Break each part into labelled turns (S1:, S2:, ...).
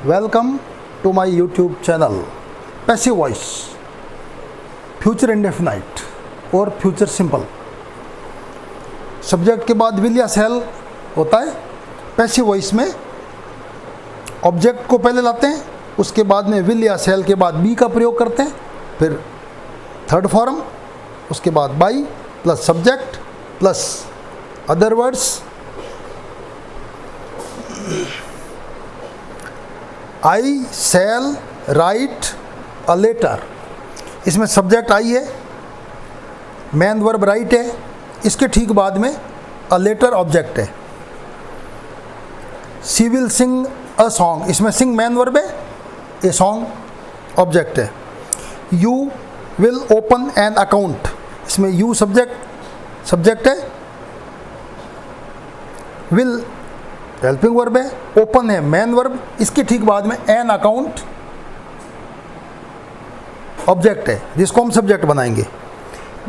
S1: Welcome to my YouTube channel passive voice future indefinite और future simple. Subject के बाद will या शैल होता है। पैसिव वॉइस में ऑब्जेक्ट को पहले लाते हैं, उसके बाद में विल या शैल के बाद बी का प्रयोग करते हैं, फिर थर्ड फॉर्म, उसके बाद by plus subject plus other words. I shall write a letter, इसमें सब्जेक्ट आई है, मैन वर्ब राइट है, इसके ठीक बाद में अ लेटर ऑब्जेक्ट है। She will sing a song, इसमें सिंग मैन वर्ब है, ए सॉन्ग ऑब्जेक्ट है। You will open an account, इसमें यू सब्जेक्ट है, विल हेल्पिंग वर्ब है, ओपन है मैन वर्ब, इसके ठीक बाद में एन अकाउंट ऑब्जेक्ट है जिसको हम सब्जेक्ट बनाएंगे।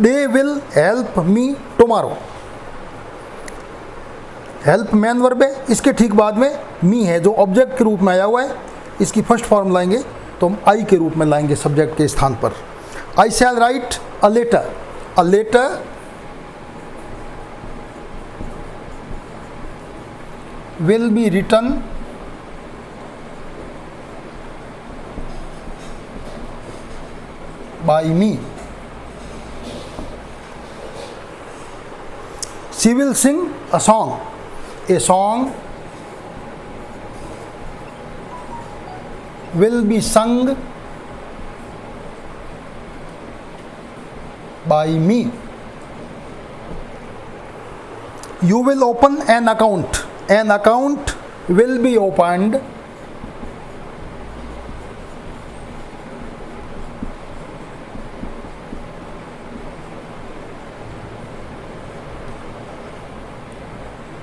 S1: दे will help me tomorrow, help man verb है, इसके ठीक बाद में मी है जो ऑब्जेक्ट के रूप में आया हुआ है, इसकी फर्स्ट फॉर्म लाएंगे तो हम आई के रूप में लाएंगे सब्जेक्ट के स्थान पर। I shall write a letter, a letter will be written by me. She will sing a song, a song will be sung by me. You will open an account, an account will be opened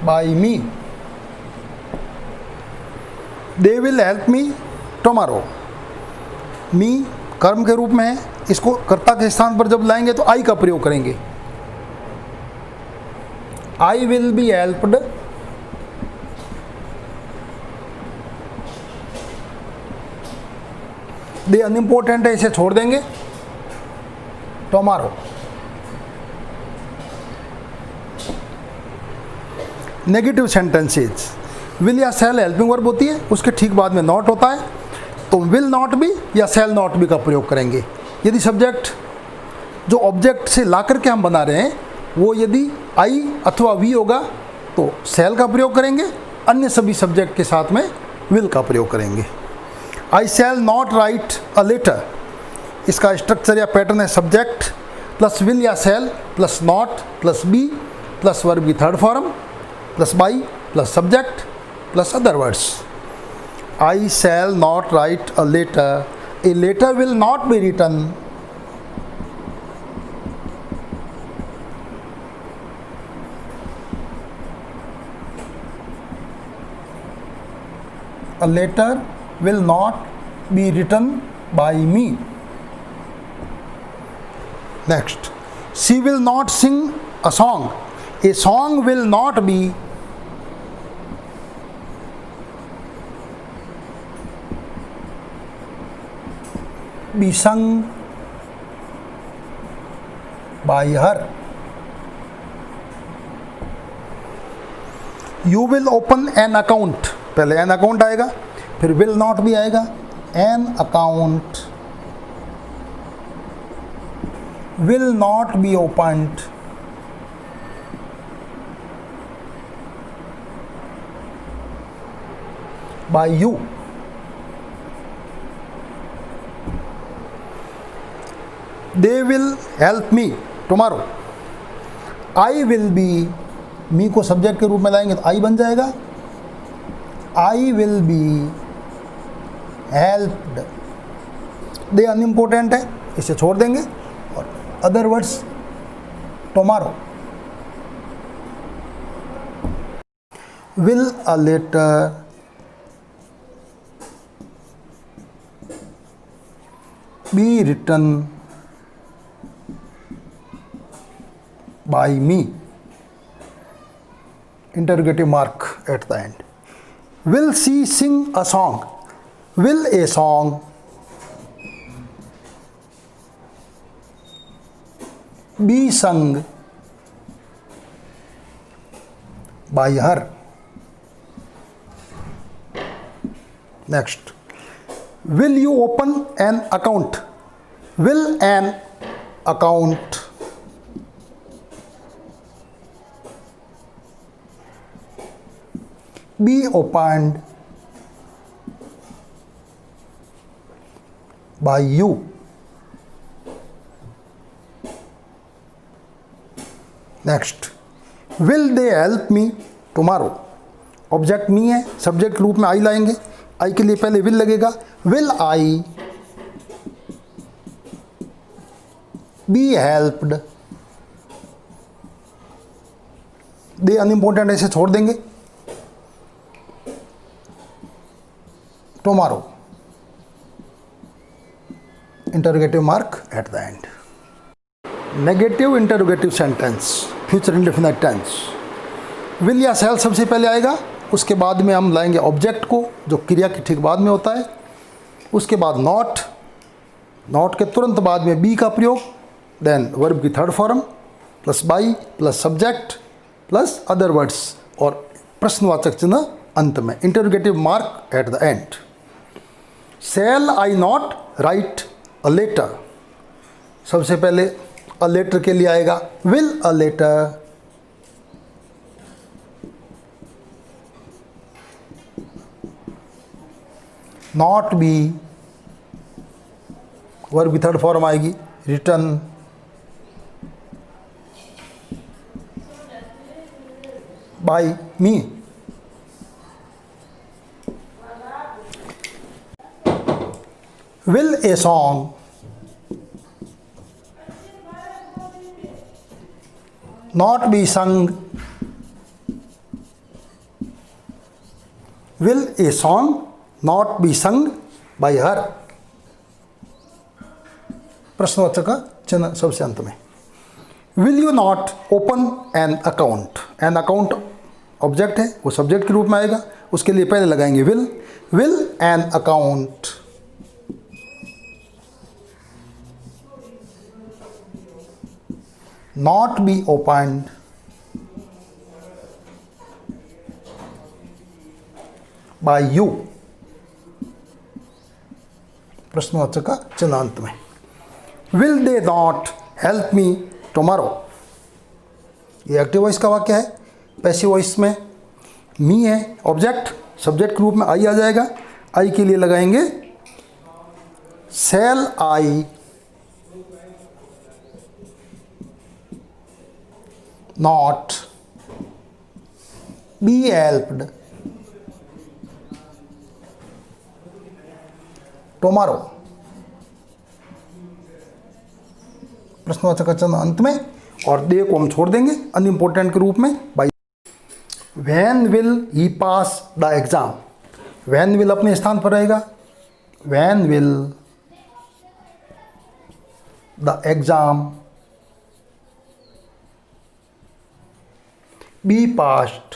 S1: by me. They will help me tomorrow. मी कर्म के रूप में है, इसको कर्ता के स्थान पर जब लाएंगे तो आई का प्रयोग करेंगे। आई will be helped they unimportant है, इसे छोड़ देंगे। टुमारो। नेगेटिव सेंटेंसेज, विल या शैल हेल्पिंग वर्ब होती है, उसके ठीक बाद में नॉट होता है, तो विल नॉट बी या शैल नॉट बी का प्रयोग करेंगे। यदि सब्जेक्ट जो ऑब्जेक्ट से ला करके हम बना रहे हैं वो यदि आई अथवा वी होगा तो शैल का प्रयोग करेंगे, अन्य सभी सब्जेक्ट के साथ में विल का प्रयोग करेंगे। I shall not write a letter, इसका स्ट्रक्चर या पैटर्न है सब्जेक्ट प्लस विल या shall plus not plus be plus verb की third form plus by plus subject plus other words. I shall not write a letter, a letter will not be written a letter will not be written by me. Next, she will not sing a song, a song will not be sung by her. You will open an account, पहले an account आएगा, फिर will not भी आएगा। An account will not be opened by you. They will help me tomorrow. I will be, me को subject के रूप में लाएंगे तो आई बन जाएगा। I will be helped, they unimportant है, इसे छोड़ देंगे, और other words tomorrow. Will a letter be written by me, interrogative mark at the end. Will she sing a song? will a song be sung by her? Next, will you open an account? Will an account be opened by you? Next, will they help me tomorrow? Object me है, subject रूप में आई लाएंगे, आई के लिए पहले will लगेगा, will I be helped? They unimportant ऐसे छोड़ देंगे, tomorrow interrogative mark at the end. Negative interrogative sentence, future indefinite tense. Will या शैल सबसे पहले आएगा, उसके बाद में हम लाएंगे ऑब्जेक्ट को जो क्रिया के ठीक बाद में होता है, उसके बाद नॉट, नॉट के तुरंत बाद में बी का प्रयोग, देन वर्ब की third form plus by plus subject plus other words और प्रश्नवाचक चिन्ह अंत में, interrogative mark at the end. Shall I not write a letter? सबसे पहले अ लेटर के लिए आएगा will a letter not be, verb की थर्ड फॉर्म आएगी written by me. Will a song not be sung? Will a song not be sung by her? प्रश्नवाचक का चिन्ह सबसे अंत में। Will you not open an account? An account object है, वो सब्जेक्ट के रूप में आएगा, उसके लिए पहले लगाएंगे will। Will an account not be opened by you? प्रश्नवाचक का चिन्ह अंत में। Will they not help me tomorrow? ये एक्टिव वॉइस का वाक्य है, पैसिव वॉइस में मी है ऑब्जेक्ट, सब्जेक्ट के रूप में आई आ जाएगा, आई के लिए लगाएंगे shall I not be helped tomorrow? प्रश्नवाचक का चिन्ह अंत में और दे को हम छोड़ देंगे अनइम्पोर्टेंट के रूप में by. When will he pass the exam? When will अपने स्थान पर रहेगा, when will the exam be passed?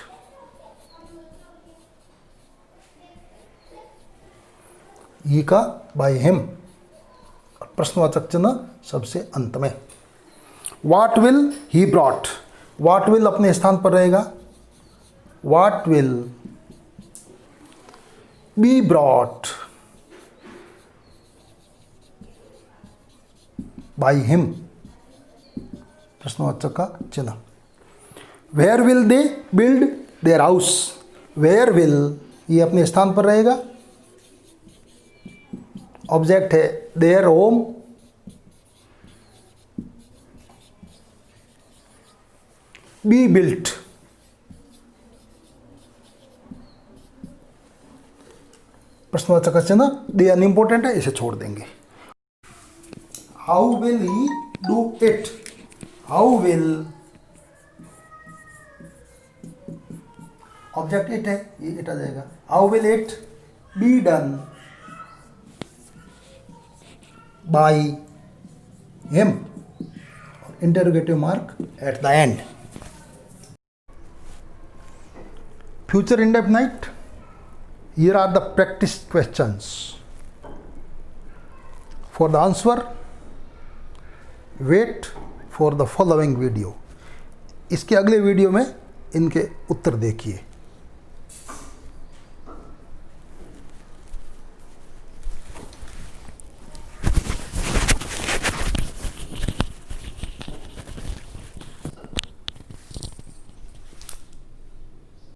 S1: He का बाय हिम, प्रश्नवाचक चिन्ह सबसे अंत में। What will he brought? What will अपने स्थान पर रहेगा, what will be brought by him, प्रश्नवाचक का चिन्ह। Where will they build their house? Where will, ये अपने स्थान पर रहेगा, ऑब्जेक्ट है देयर होम, बी बिल्ट, प्रश्नवाचक का चिन्ह दे अनइम्पोर्टेंट है, इसे छोड़ देंगे। How will he do it? How will, object it है, ये इट आ जाएगा, how will it be done by him, interrogative mark at the end. Future indefinite, here are the practice questions. For the answer wait for the following video. इसके अगले video में इनके उत्तर देखिए।